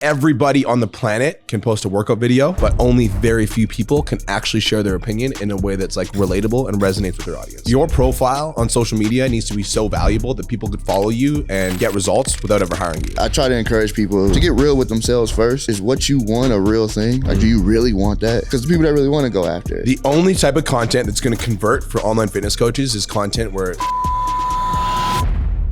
Everybody on the planet can post a workout video, but only very few people can actually share their opinion in a way that's like relatable and resonates with their audience. Your profile on social media needs to be so valuable that people could follow you and get results without ever hiring you. I try to encourage people to get real with themselves first. Is what you want a real thing? Like, do you really want that? Because the people that really want to go after it. The only type of content that's going to convert for online fitness coaches is content where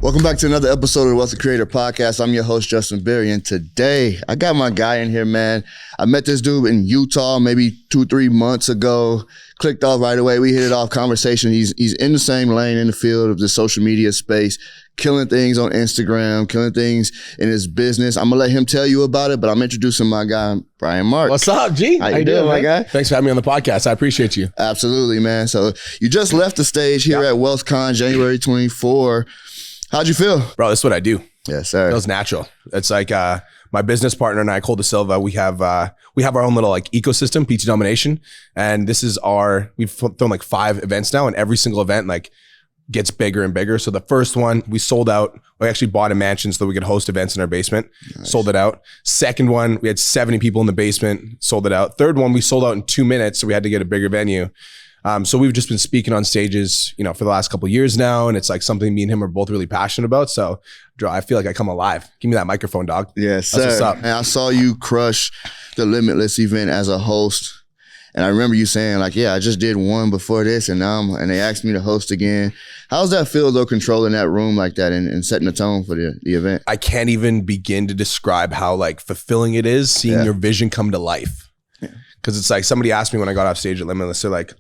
Welcome back to another episode of the Wealthy Creator Podcast. I'm your host, Justin Berry, and today I got my guy in here, man. I met this dude in Utah maybe 2-3 months ago. Clicked off right away. We hit it off conversation. He's in the same lane in the field of the social media space, killing things on Instagram, killing things in his business. I'm gonna let him tell you about it, but I'm introducing my guy, Brian Mark. What's up, G? How you doing, my guy? Thanks for having me on the podcast. I appreciate you. Absolutely, man. So you just left the stage here at WealthCon January 24. How'd you feel? Bro, this is what I do. Yes, sir. It was natural. It's like my business partner and I, Cole De Silva, we have our own little like ecosystem, PT Domination. And this is we've thrown like 5 events now, and every single event like gets bigger and bigger. So the first one we sold out. We actually bought a mansion so that we could host events in our basement. Nice. Sold it out. Second one, we had 70 people in the basement, sold it out. Third one, we sold out in 2 minutes. So we had to get a bigger venue. So we've just been speaking on stages, for the last couple of years now. And it's like something me and him are both really passionate about. So I feel like I come alive. Give me that microphone, dog. Yes, sir. That's what's up. And I saw you crush the Limitless event as a host. And I remember you saying like, yeah, I just did one before this and and they asked me to host again. How's that feel though, controlling that room like that and setting the tone for the event? I can't even begin to describe how like fulfilling it is seeing your vision come to life. Cause it's like somebody asked me when I got off stage at Limitless, they're like,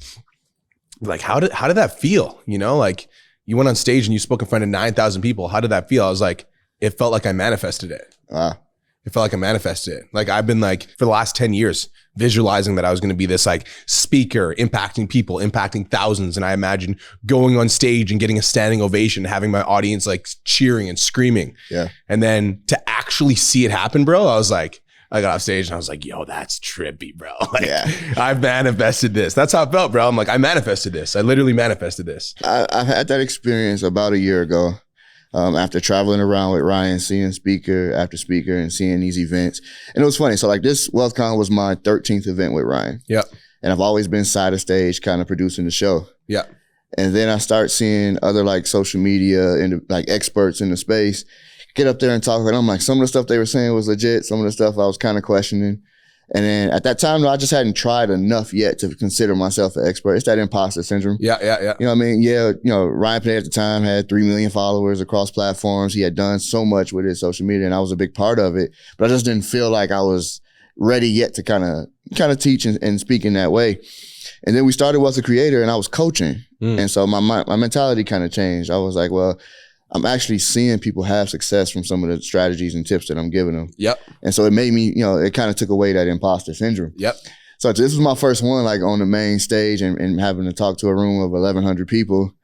how did that feel? Like you went on stage and you spoke in front of 9,000 people. How did that feel? I was like, it felt like I manifested it. It felt like I manifested it. Like I've been like for the last 10 years visualizing that I was going to be this like speaker, impacting people, impacting thousands. And I imagined going on stage and getting a standing ovation, having my audience like cheering and screaming. Yeah. And then to actually see it happen, bro, I got off stage and I was like, yo, that's trippy, bro. I've manifested this. That's how it felt, bro. I'm like, I manifested this. I literally manifested this. I've had that experience about a year ago after traveling around with Ryan, seeing speaker after speaker and seeing these events. And it was funny. So like this WealthCon was my 13th event with Ryan. Yeah. And I've always been side of stage kind of producing the show. Yeah. And then I start seeing other like social media and like experts in the space get up there and talk, and I'm like, some of the stuff they were saying was legit. Some of the stuff I was kind of questioning. And then at that time, I just hadn't tried enough yet to consider myself an expert. It's that imposter syndrome. Yeah. You know what I mean? Yeah, Ryan Panay at the time had 3 million followers across platforms. He had done so much with his social media, and I was a big part of it. But I just didn't feel like I was ready yet to kind of teach and speak in that way. And then we started Wealthy Creator, and I was coaching. And so my mentality kind of changed. I was like, well, I'm actually seeing people have success from some of the strategies and tips that I'm giving them. Yep. And so it made me, it kind of took away that imposter syndrome. Yep. So this was my first one, like on the main stage and having to talk to a room of 1,100 people,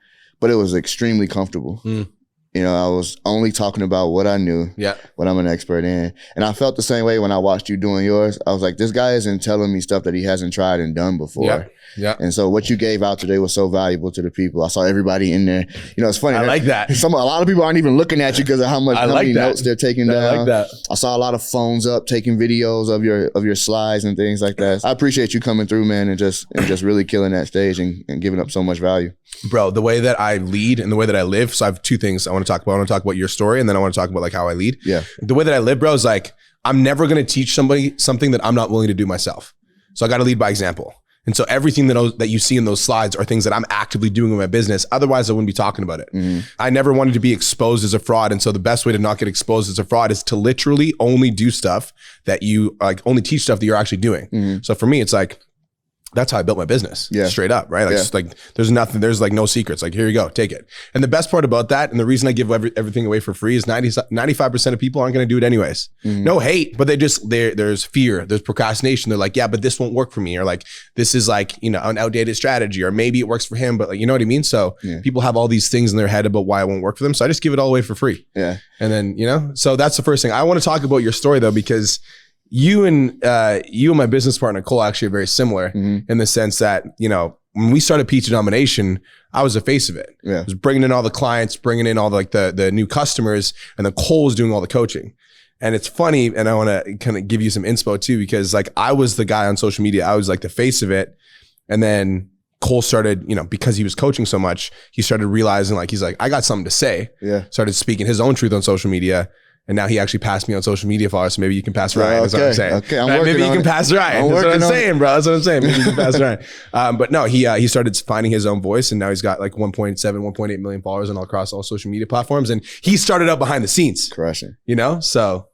but it was extremely comfortable. I was only talking about what I knew, what I'm an expert in. And I felt the same way when I watched you doing yours. I was like, this guy isn't telling me stuff that he hasn't tried and done before. Yeah. And so what you gave out today was so valuable to the people. I saw everybody in there. It's funny. I like that. A lot of people aren't even looking at you because of how many notes they're taking down. I like that. I saw a lot of phones up, taking videos of your slides and things like that. I appreciate you coming through, man, and just really killing that stage and giving up so much value. Bro, the way that I lead and the way that I live. So I have 2 things I want to talk about. I want to talk about your story, and then I want to talk about like how I lead. Yeah. The way that I live, bro, is like, I'm never going to teach somebody something that I'm not willing to do myself. So I got to lead by example. And so everything that you see in those slides are things that I'm actively doing in my business. Otherwise, I wouldn't be talking about it. I never wanted to be exposed as a fraud. And so the best way to not get exposed as a fraud is to literally only do stuff that you like, only teach stuff that you're actually doing. So for me, it's like, that's how I built my business. Yeah. Straight up, right? Like, just like, there's like no secrets. Like, here you go, take it. And the best part about that, and the reason I give everything away for free is 95% of people aren't going to do it anyways. No hate, but there's fear, there's procrastination. They're like, yeah, but this won't work for me. Or like, this is like, an outdated strategy, or maybe it works for him, but like, you know what I mean? So people have all these things in their head about why it won't work for them. So I just give it all away for free. Yeah. And then, so that's the first thing. I want to talk about your story though, because you and my business partner, Cole, actually are very similar in the sense that, when we started PT Domination, I was the face of it. Yeah. I was bringing in all the clients, bringing in all the new customers, and then Cole was doing all the coaching. And it's funny, and I want to kind of give you some inspo too, because like I was the guy on social media, I was like the face of it. And then Cole started, because he was coaching so much, he started realizing like, he's like, I got something to say. Yeah. Started speaking his own truth on social media. And now he actually passed me on social media followers. So maybe you can pass Ryan. That's what I'm saying. Okay, maybe you can pass Ryan. That's what I'm saying, bro. That's what I'm saying. Maybe you can pass Ryan. But no, he started finding his own voice, and now he's got like 1.7, 1.8 million followers and all across all social media platforms. And he started up behind the scenes. Crushing. So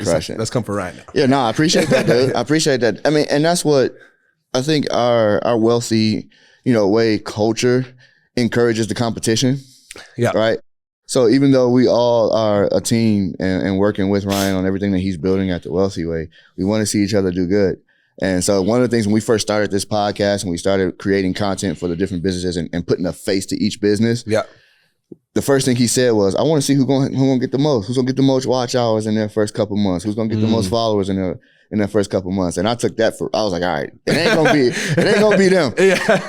crushing. Let's come for Ryan now. Yeah, no, I appreciate that, dude. I appreciate that. I mean, and that's what I think our wealthy, way culture encourages the competition. Yeah. Right. So even though we all are a team and working with Ryan on everything that he's building at the Wealthy Way, we want to see each other do good. And so one of the things when we first started this podcast and we started creating content for the different businesses and putting a face to each business, the first thing he said was, I want to see who's gonna get the most, who's gonna get the most watch hours in their first couple months, who's gonna get the most followers in their first couple months. And I took that I was like, all right, it ain't gonna be them.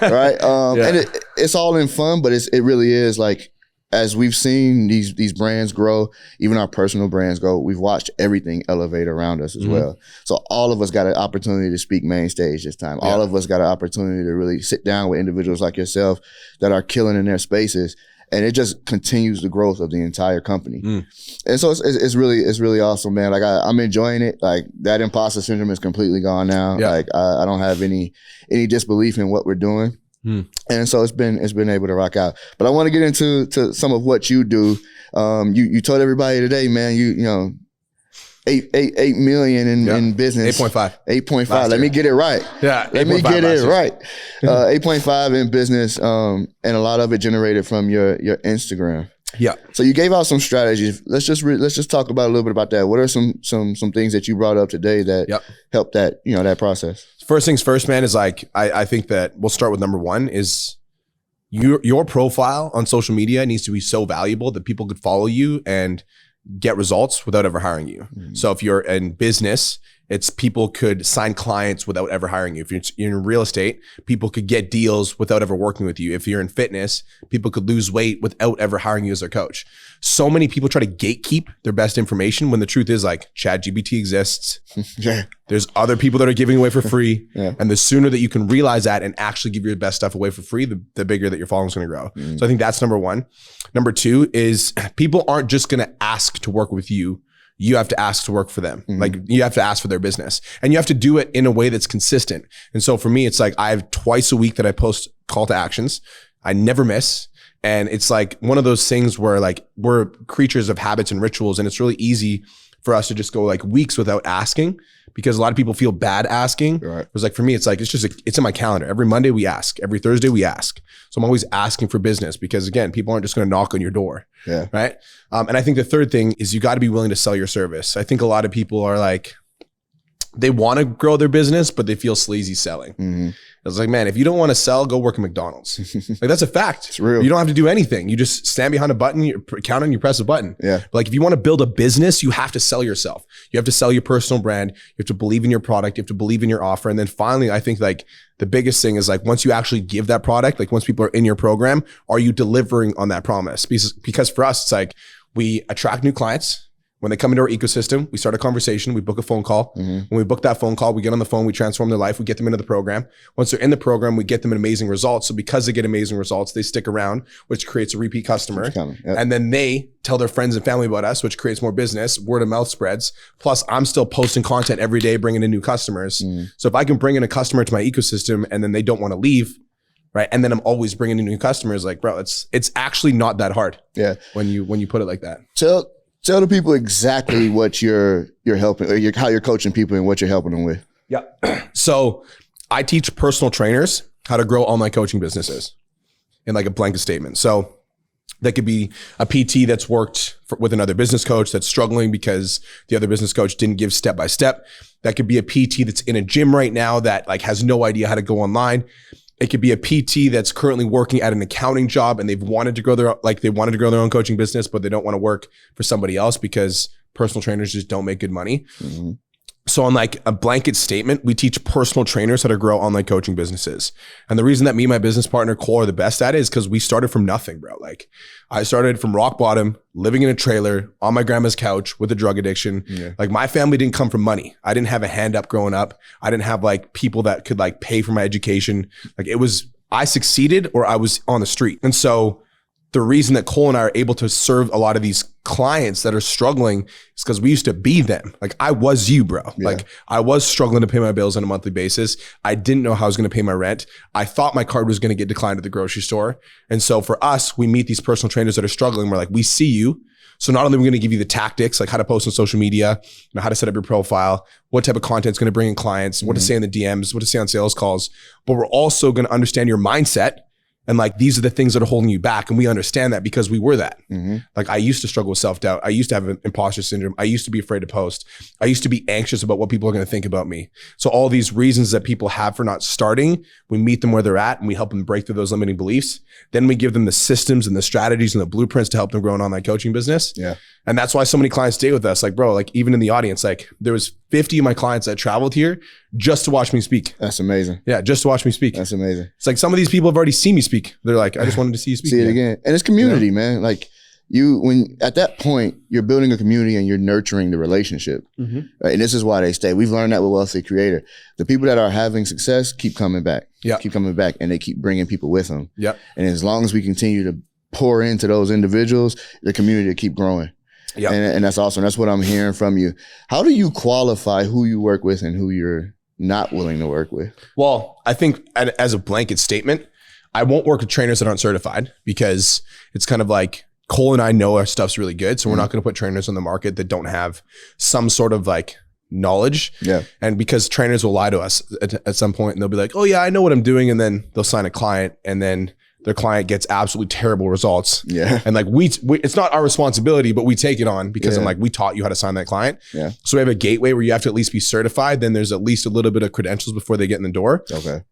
Right. And it's all in fun, but it really is like, as we've seen these brands grow, even our personal brands grow, we've watched everything elevate around us as well. So all of us got an opportunity to speak main stage this time. All of us got an opportunity to really sit down with individuals like yourself that are killing in their spaces. And it just continues the growth of the entire company. And so it's really awesome, man. Like I'm enjoying it. Like that imposter syndrome is completely gone now. Like I don't have any disbelief in what we're doing. And so it's been able to rock out. But I want to get into some of what you do. You told everybody today, man, you 8 million in business. 8.5. 8.5. Let me get it right. Yeah. Let me get it right. 8.5 in business. And a lot of it generated from your Instagram. Yeah. So you gave out some strategies. Let's just talk about a little bit about that. What are some things that you brought up today that helped that, that process? First things first, man, is like, I think that we'll start with number one is your profile on social media needs to be so valuable that people could follow you and get results without ever hiring you. So if you're in business, it's people could sign clients without ever hiring you. If you're in real estate, people could get deals without ever working with you. If you're in fitness, people could lose weight without ever hiring you as their coach. So many people try to gatekeep their best information when the truth is like ChatGPT exists. There's other people that are giving away for free. And the sooner that you can realize that and actually give your best stuff away for free, the bigger that your following is going to grow. So I think that's number one. Number two is people aren't just going to ask to work with you. You have to ask to work for them. Like you have to ask for their business and you have to do it in a way that's consistent. And so for me, it's like I have twice a week that I post call to actions. I never miss. And it's like one of those things where like we're creatures of habits and rituals. And it's really easy for us to just go like weeks without asking because a lot of people feel bad asking. It was like, for me, it's like, it's in my calendar. Every Monday we ask, every Thursday we ask. So I'm always asking for business because again, people aren't just going to knock on your door. Right. And I think the third thing is you got to be willing to sell your service. I think a lot of people are like, they want to grow their business, but they feel sleazy selling. I was like, man, if you don't want to sell, go work at McDonald's. Like that's a fact. It's real. You don't have to do anything. You just stand behind a button, you count and you press a button. But like if you want to build a business, you have to sell yourself. You have to sell your personal brand. You have to believe in your product. You have to believe in your offer. And then finally, I think like the biggest thing is like once you actually give that product, like once people are in your program, are you delivering on that promise? Because for us, it's like we attract new clients. When they come into our ecosystem, we start a conversation, we book a phone call. When we book that phone call, we get on the phone, we transform their life, we get them into the program. Once they're in the program, we get them amazing results. So because they get amazing results, they stick around, which creates a repeat customer. And then they tell their friends and family about us, which creates more business, word of mouth spreads. Plus I'm still posting content every day, bringing in new customers. So if I can bring in a customer to my ecosystem and then they don't want to leave, right? And then I'm always bringing in new customers, like, bro, it's actually not that hard. When you put it like that. Tell the people exactly what you're helping, or how you're coaching people and what you're helping them with. So I teach personal trainers how to grow online coaching businesses in like a blanket statement. So that could be a PT that's worked with another business coach that's struggling because the other business coach didn't give step by step. That could be a PT that's in a gym right now that like has no idea how to go online. It could be a PT that's currently working at an accounting job and they wanted to grow their own coaching business, but they don't want to work for somebody else because personal trainers just don't make good money. So So on like a blanket statement, we teach personal trainers how to grow online coaching businesses. And the reason that me and my business partner Cole are the best at it is because we started from nothing, bro. Like I started from rock bottom, living in a trailer on my grandma's couch with a drug addiction. Yeah. Like my family didn't come from money. I didn't have a hand up growing up. I didn't have like people that could like pay for my education. Like it was, I succeeded or I was on the street. And so the reason that Cole and I are able to serve a lot of these clients that are struggling is because we used to be them. Like I was you, bro. Yeah. Like I was struggling to pay my bills on a monthly basis. I didn't know how I was going to pay my rent. I thought my card was going to get declined at the grocery store. And so for us, we meet these personal trainers that are struggling. We're like, we see you. So not only are we going to give you the tactics, like how to post on social media, how to set up your profile, what type of content is going to bring in clients, what to say in the DMs, what to say on sales calls, but we're also going to understand your mindset. And like, these are the things that are holding you back. And we understand that because we were that. Like I used to struggle with self-doubt. I used to have imposter syndrome. I used to be afraid to post. I used to be anxious about what people are going to think about me. So all these reasons that people have for not starting, we meet them where they're at and we help them break through those limiting beliefs. Then we give them the systems and the strategies and the blueprints to help them grow an online coaching business. Yeah. And that's why so many clients stay with us. Like, bro, like even in the audience, like there was 50 of my clients that traveled here just to watch me speak. That's amazing. Yeah, just to watch me speak. That's amazing. It's like some of these people have already seen me speak. They're like, I just wanted to see you speak. See it again. And it's community, man. Like when at that point, you're building a community and you're nurturing the relationship. Right? And this is why they stay. We've learned that with Wealthy Creator. The people that are having success keep coming back. Yeah. Keep coming back and they keep bringing people with them. Yeah. And as long as we continue to pour into those individuals, the community will keep growing. Yeah. And that's awesome. That's what I'm hearing from you. How do you qualify who you work with and who you're not willing to work with? Well, I think as a blanket statement, I won't work with trainers that aren't certified because it's kind of like Cole and I know our stuff's really good. So we're not going to put trainers on the market that don't have some sort of like knowledge. Yeah. And because trainers will lie to us at some point and they'll be like, oh yeah, I know what I'm doing. And then they'll sign a client and then their client gets absolutely terrible results. Yeah. And like we it's not our responsibility, but we take it on because I'm like, we taught you how to sign that client. Yeah. So we have a gateway where you have to at least be certified. Then there's at least a little bit of credentials before they get in the door. Okay.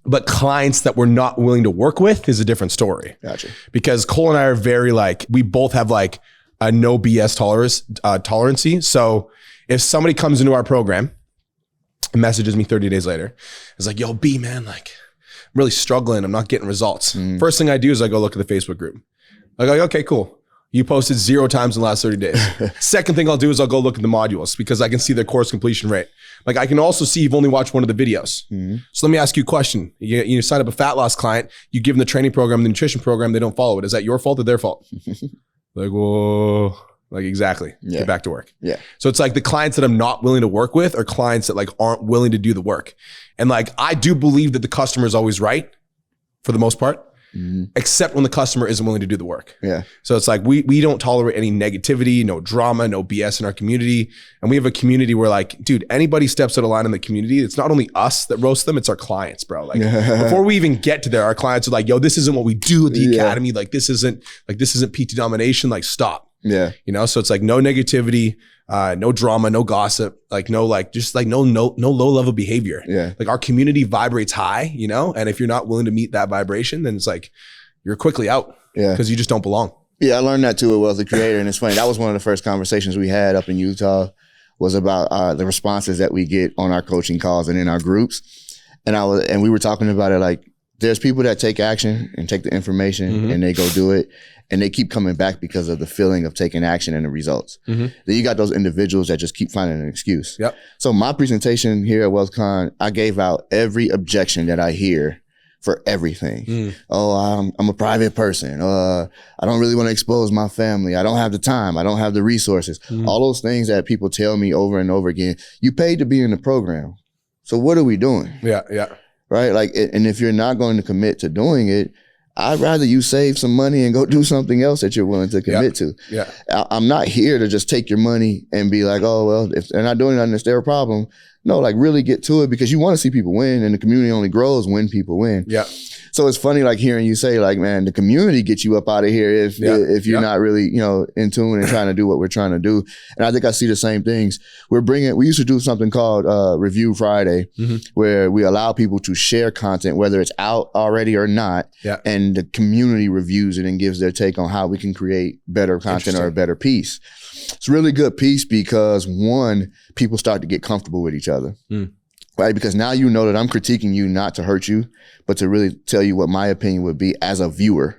But clients that we're not willing to work with is a different story. Gotcha. Because Cole and I are very like, we both have like a no BS tolerancy. So if somebody comes into our program and messages me 30 days later, it's like, yo, B man, like, I'm really struggling. I'm not getting results. First thing I do is I go look at the Facebook group. I go, okay, cool. You posted 0 times in the last 30 days. Second thing I'll do is I'll go look at the modules because I can see their course completion rate. Like I can also see you've only watched one of the videos. So let me ask you a question. You sign up a fat loss client, you give them the training program, the nutrition program, they don't follow it. Is that your fault or their fault? Like, whoa. Like exactly. Yeah. Get back to work. Yeah. So it's like the clients that I'm not willing to work with are clients that like aren't willing to do the work. And like, I do believe that the customer is always right for the most part, except when the customer isn't willing to do the work. Yeah. So it's like, we don't tolerate any negativity, no drama, no BS in our community. And we have a community where like, dude, anybody steps out of line in the community, it's not only us that roast them, it's our clients, bro. Like before we even get to there, our clients are like, yo, this isn't what we do at the academy. Like this isn't PT domination. Like stop. Yeah. You know, so it's like no negativity, no drama, no gossip, like no, like just like no low level behavior. Yeah. Like our community vibrates high, you know, and if you're not willing to meet that vibration, then it's like you're quickly out. Yeah. Because you just don't belong. Yeah. I learned that too at Wealthy Creator. And it's funny. That was one of the first conversations we had up in Utah was about the responses that we get on our coaching calls and in our groups. And we were talking about it like there's people that take action and take the information and they go do it. And they keep coming back because of the feeling of taking action and the results. Then you got those individuals that just keep finding an excuse. Yep. So my presentation here at WealthCon, I gave out every objection that I hear for everything. Oh, I'm a private person. I don't really want to expose my family. I don't have the time. I don't have the resources. All those things that people tell me over and over again. You paid to be in the program. So what are we doing? Yeah, yeah. Right? Like, and if you're not going to commit to doing it, I'd rather you save some money and go do something else that you're willing to commit to. Yeah. I'm not here to just take your money and be like, oh, well, if they're not doing nothing, it's their problem. No, like really get to it because you want to see people win and the community only grows when people win. Yeah. So it's funny like hearing you say like, man, the community gets you up out of here if you're not really, you know, in tune and trying to do what we're trying to do. And I think I see the same things. We used to do something called Review Friday where we allow people to share content, whether it's out already or not. Yeah. And the community reviews it and gives their take on how we can create better content or a better piece. it's a really good piece because one, people start to get comfortable with each other. Right? Because now you know that I'm critiquing you not to hurt you, but to really tell you what my opinion would be as a viewer.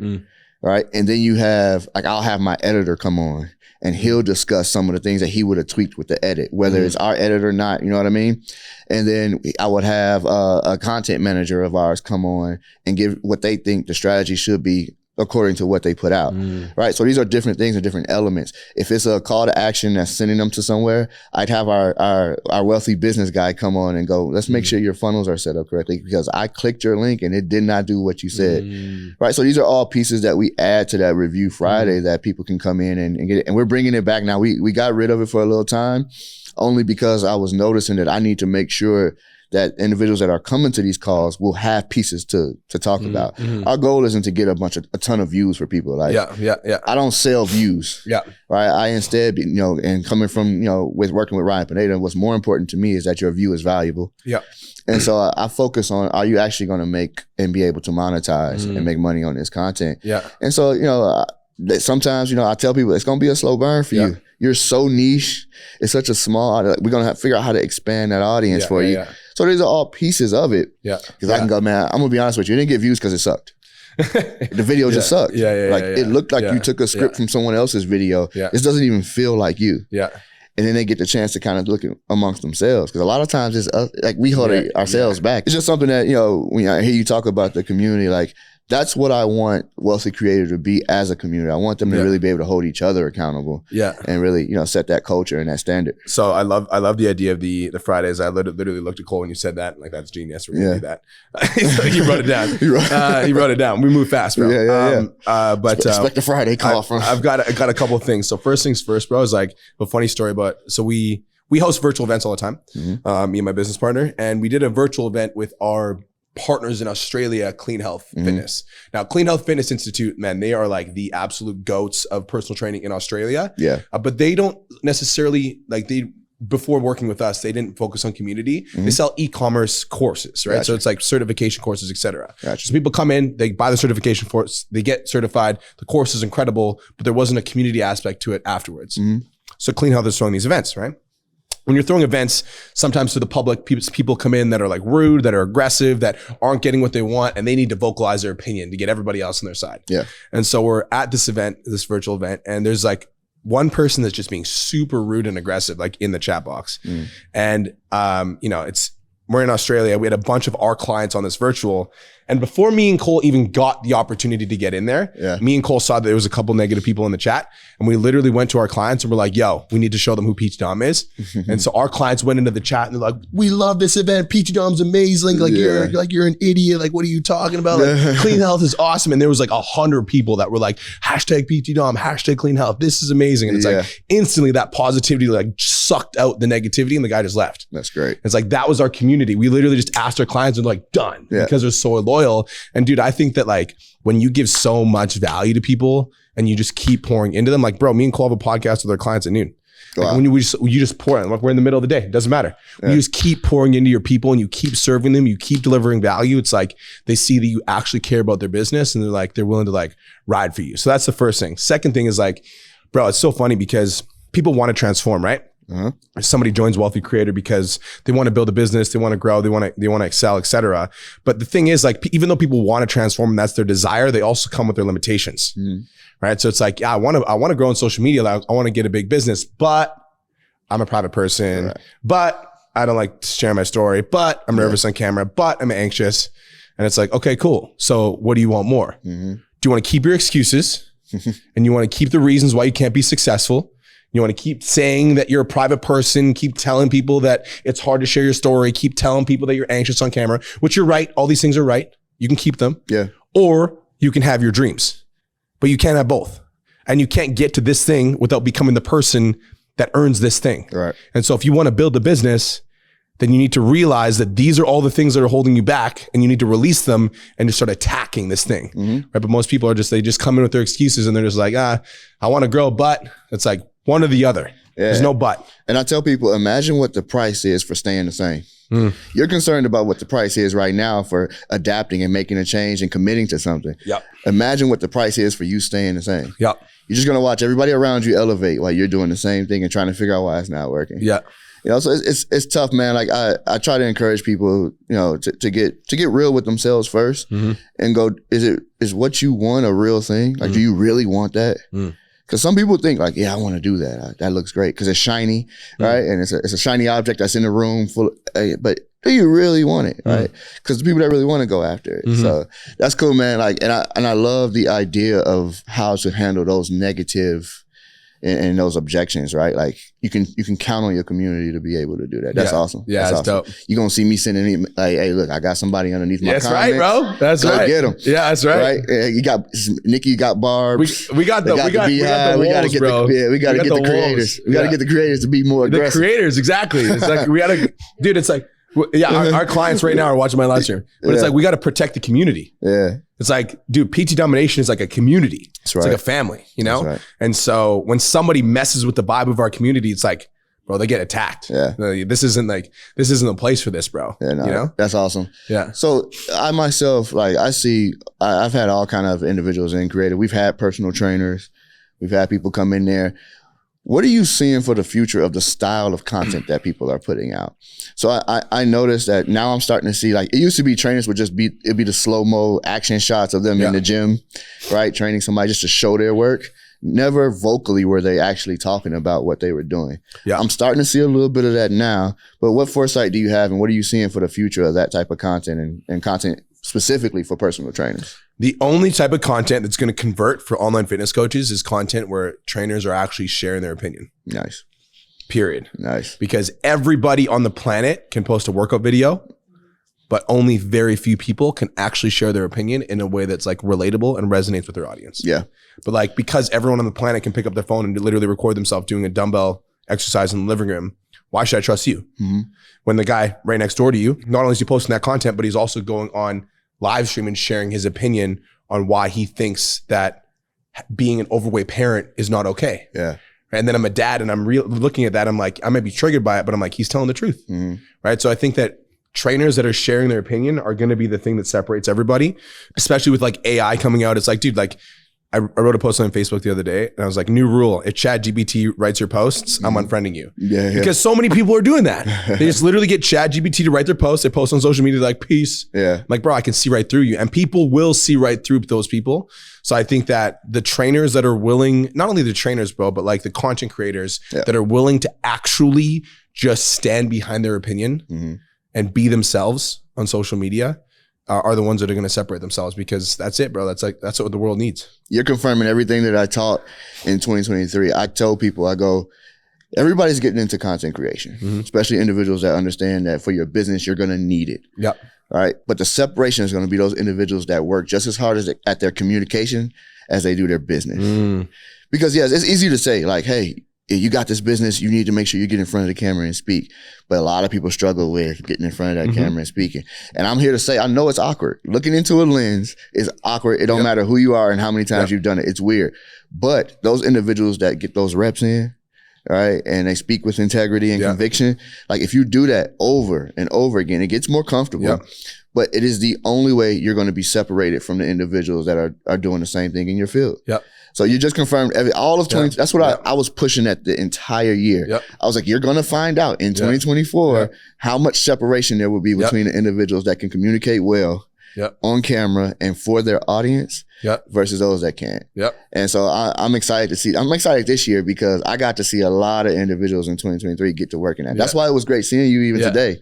Right? And then you have, like, I'll have my editor come on and he'll discuss some of the things that he would have tweaked with the edit, whether it's our edit or not, you know what I mean? And then I would have a content manager of ours come on and give what they think the strategy should be according to what they put out, right? So these are different things and different elements. If it's a call to action that's sending them to somewhere, I'd have our wealthy business guy come on and go, let's make sure your funnels are set up correctly because I clicked your link and it did not do what you said, right? So these are all pieces that we add to that Review Friday that people can come in and get it. And we're bringing it back now. We got rid of it for a little time only because I was noticing that I need to make sure that individuals that are coming to these calls will have pieces to talk about. Our goal isn't to get a ton of views for people. Like, I don't sell views. Right. I instead, and coming from, with working with Ryan Pineda, what's more important to me is that your view is valuable. And so I focus on, are you actually going to make and be able to monetize and make money on this content? And so, sometimes, I tell people it's going to be a slow burn for you. You're so niche. It's such a small, we're going to have to figure out how to expand that audience for you. So these are all pieces of it. Because I can go, man, I'm going to be honest with you. You didn't get views because it sucked. The video just sucked. It looked like you took a script from someone else's video. This doesn't even feel like you. And then they get the chance to kind of look amongst themselves. Because a lot of times it's like we hold ourselves back. It's just something that, when I hear you talk about the community, like, that's what I want Wealthy Creator to be as a community. I want them to really be able to hold each other accountable. And really, set that culture and that standard. So I love the idea of the Fridays. I literally looked at Cole when you said that. Like, that's genius. We're gonna do that. He wrote it down. He wrote it down. We move fast, bro. But expect the Friday call from. I've got a couple of things. So first things first, bro, is like a funny story about. So we host virtual events all the time. Me and my business partner, and we did a virtual event with our partners in Australia, Clean Health Fitness. Now, Clean Health Fitness Institute, man, they are like the absolute goats of personal training in Australia. But they don't necessarily, before working with us, they didn't focus on community. They sell e-commerce courses, right? So it's like certification courses, et cetera. So people come in, they buy the certification course, they get certified. The course is incredible, but there wasn't a community aspect to it afterwards. So Clean Health is throwing these events, right? When you're throwing events, sometimes to the public, people come in that are like rude, that are aggressive, that aren't getting what they want, and they need to vocalize their opinion to get everybody else on their side. And so we're at this event, this virtual event, and there's like one person that's just being super rude and aggressive, like in the chat box. And, we're in Australia. We had a bunch of our clients on this virtual. And before me and Cole even got the opportunity to get in there, me and Cole saw that there was a couple negative people in the chat. And we literally went to our clients and we're like, yo, we need to show them who Peach Dom is. And so our clients went into the chat and they're like, we love this event. Peach Dom's amazing. You're an idiot. Like, what are you talking about? Like, Clean Health is awesome. And there was like 100 people that were like, hashtag Peach Dom, hashtag Clean Health. This is amazing. And it's like instantly that positivity like sucked out the negativity and the guy just left. That's great. It's like, that was our community. We literally just asked our clients and like, done, because they're so loyal. And dude, I think that like when you give so much value to people and you just keep pouring into them, like, bro, me and Cole have a podcast with our clients at noon. Like when you just pour in, like we're in the middle of the day, it doesn't matter. You just keep pouring into your people and you keep serving them, you keep delivering value. It's like they see that you actually care about their business and they're willing to like ride for you. So that's the first thing. Second thing is like, bro, it's so funny because people want to transform, right? Somebody joins Wealthy Creator because they want to build a business, they want to grow, they want to excel, etc. But the thing is, like, even though people want to transform and that's their desire, they also come with their limitations, right? So it's like, I want to grow on social media, like, I want to get a big business, but I'm a private person, but I don't like to share my story, but I'm nervous on camera, but I'm anxious, and it's like, okay, cool. So what do you want more? Do you want to keep your excuses, and you want to keep the reasons why you can't be successful? You want to keep saying that you're a private person, keep telling people that it's hard to share your story, keep telling people that you're anxious on camera, which you're right. All these things are right. You can keep them. Or you can have your dreams, but you can't have both. And you can't get to this thing without becoming the person that earns this thing. And so if you want to build a business, then you need to realize that these are all the things that are holding you back and you need to release them and just start attacking this thing. Right? But most people they just come in with their excuses and they're just like, I want to grow, but it's like, one or the other. There's no but. And I tell people, imagine what the price is for staying the same. You're concerned about what the price is right now for adapting and making a change and committing to something. Yep. Imagine what the price is for you staying the same. Yep. You're just going to watch everybody around you elevate while you're doing the same thing and trying to figure out why it's not working. Yeah. You know, so it's tough, man. Like I try to encourage people, you know, to get real with themselves first and go, is what you want a real thing? Like, do you really want that? Because some people think like, yeah, I want to do that. That looks great because it's shiny, right? And it's a shiny object that's in the room full. But do you really want it, right? Because the people that really want to go after it. So that's cool, man. Like, and I love the idea of how to handle those negative and those objections, right? Like you can count on your community to be able to do that. That's awesome. Yeah, that's awesome. Dope. You're gonna see me sending me like, hey, look, I got somebody underneath my comments. That's right, bro. That's right. Get them. Yeah, that's right. You got Nikki, you got Barbs. We got the Beehive. We gotta get the creators. We gotta get the creators to be more aggressive. The creators, exactly. It's like we gotta, dude. It's like, yeah, our clients right now are watching my live stream, but it's like we got to protect the community. Yeah, it's like, dude, PT domination is like a community. It's like a family, you know. Right. And so when somebody messes with the vibe of our community, it's like, bro, they get attacked. Yeah, this isn't the place for this, bro. Yeah, no, you know, that's awesome. Yeah. So I myself, like, I've had all kind of individuals in creative. We've had personal trainers. We've had people come in there. What are you seeing for the future of the style of content that people are putting out? So I noticed that now I'm starting to see, like, it used to be trainers would just it'd be the slow-mo action shots of them in the gym, right? Training somebody just to show their work. Never vocally were they actually talking about what they were doing. Yeah. I'm starting to see a little bit of that now, but what foresight do you have and what are you seeing for the future of that type of content and content specifically for personal trainers? The only type of content that's going to convert for online fitness coaches is content where trainers are actually sharing their opinion. Nice. Period. Nice. Because everybody on the planet can post a workout video, but only very few people can actually share their opinion in a way that's like relatable and resonates with their audience. Yeah. But like, because everyone on the planet can pick up their phone and literally record themselves doing a dumbbell exercise in the living room, why should I trust you? When the guy right next door to you, not only is he posting that content, but he's also going on live stream and sharing his opinion on why he thinks that being an overweight parent is not okay. Yeah. And then I'm a dad and I'm looking at that. I'm like, I might be triggered by it, but I'm like, he's telling the truth. Right. So I think that trainers that are sharing their opinion are going to be the thing that separates everybody, especially with like AI coming out. It's like, dude, like I wrote a post on Facebook the other day and I was like, new rule, if ChatGPT writes your posts, I'm unfriending you. Yeah. Because so many people are doing that. They just literally get ChatGPT to write their posts. They post on social media like, peace. Yeah. I'm like, bro, I can see right through you. And people will see right through those people. So I think that the trainers that are willing, not only the trainers, bro, but like the content creators that are willing to actually just stand behind their opinion and be themselves on social media are the ones that are going to separate themselves, because that's it, bro. That's what the world needs. You're confirming everything that I taught in 2023. I tell people, I go, everybody's getting into content creation, especially individuals that understand that for your business, you're going to need it. Yeah. Right. But the separation is going to be those individuals that work just as hard at their communication as they do their business. Because yes, it's easy to say like, hey, you got this business, you need to make sure you get in front of the camera and speak. But a lot of people struggle with getting in front of that camera and speaking. And I'm here to say, I know it's awkward. Looking into a lens is awkward. It don't matter who you are and how many times you've done it. It's weird. But those individuals that get those reps in, right, and they speak with integrity and conviction, like if you do that over and over again, it gets more comfortable. But it is the only way you're going to be separated from the individuals that are doing the same thing in your field. So you just confirmed all of 20. That's what I was pushing at the entire year. I was like, you're going to find out in 2024 how much separation there will be between the individuals that can communicate well on camera and for their audience versus those that can't. And so I'm excited to see. I'm excited this year because I got to see a lot of individuals in 2023 get to work in that. That's why it was great seeing you even today.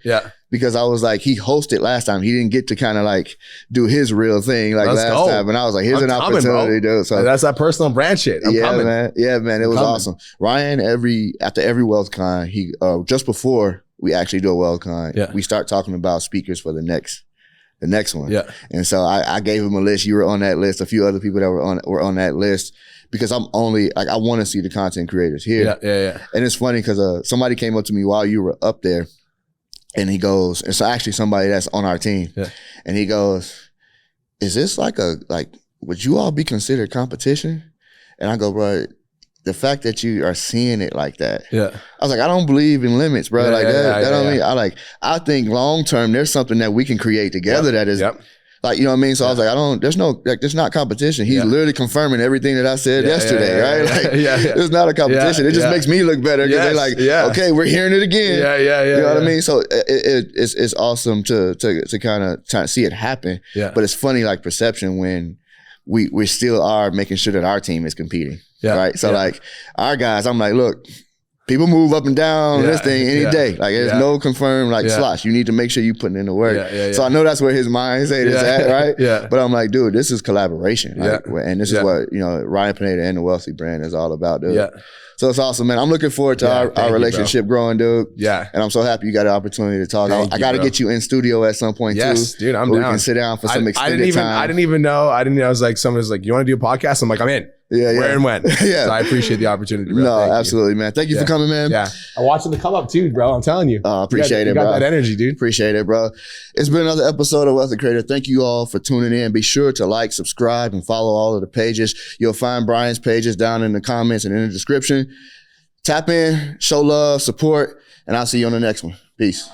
Because I was like, he hosted last time. He didn't get to kind of like do his real thing like last time. And I was like, here's an opportunity, dude. So that's that personal brand shit. I'm coming. Man. Yeah, man. It was awesome. Ryan, after every WealthCon, he just before we actually do a WealthCon, we start talking about speakers for the next one. And so I gave him a list. You were on that list. A few other people that were on that list because I'm only like, I want to see the content creators here. And it's funny because somebody came up to me while you were up there. And he goes, it's actually somebody that's on our team. And he goes, is this would you all be considered competition? And I go, bro, the fact that you are seeing it like that. Yeah. I was like, I don't believe in limits, bro. Yeah, like yeah, that yeah, don't yeah. mean I think long term there's something that we can create together that is like, you know what I mean? So I was like, there's not competition. He's literally confirming everything that I said yesterday, right? Like, it's not a competition. It just makes me look better because they're like, okay, we're hearing it again. You know what I mean? So it's awesome to kind of see it happen. Yeah. But it's funny, like perception when we still are making sure that our team is competing. Yeah. Right. So like our guys, I'm like, look, people move up and down this thing any day. Like there's no confirmed like slots. You need to make sure you putting in the work. So I know that's where his mindset is at, right? But I'm like, dude, this is collaboration. Like, and this is what, you know, Ryan Pineda and the Wealthy brand is all about, dude. So it's awesome, man. I'm looking forward to our relationship growing, dude. Yeah. And I'm so happy you got the opportunity to talk. I got to get you in studio at some point too. Yes, dude, I'm down. We can sit down for some extended time. I didn't even know. I was like, someone was like, you want to do a podcast? I'm like, I'm in. Where and when. So I appreciate the opportunity, bro. No, absolutely, man. Thank you for coming, man. Yeah. I'm watching the come up too, bro. I'm telling you. Appreciate it, bro. You got that energy, dude. Appreciate it, bro. It's been another episode of Wealthy Creator. Thank you all for tuning in. Be sure to like, subscribe, and follow all of the pages. You'll find Brian's pages down in the comments and in the description. Tap in, show love, support, and I'll see you on the next one. Peace.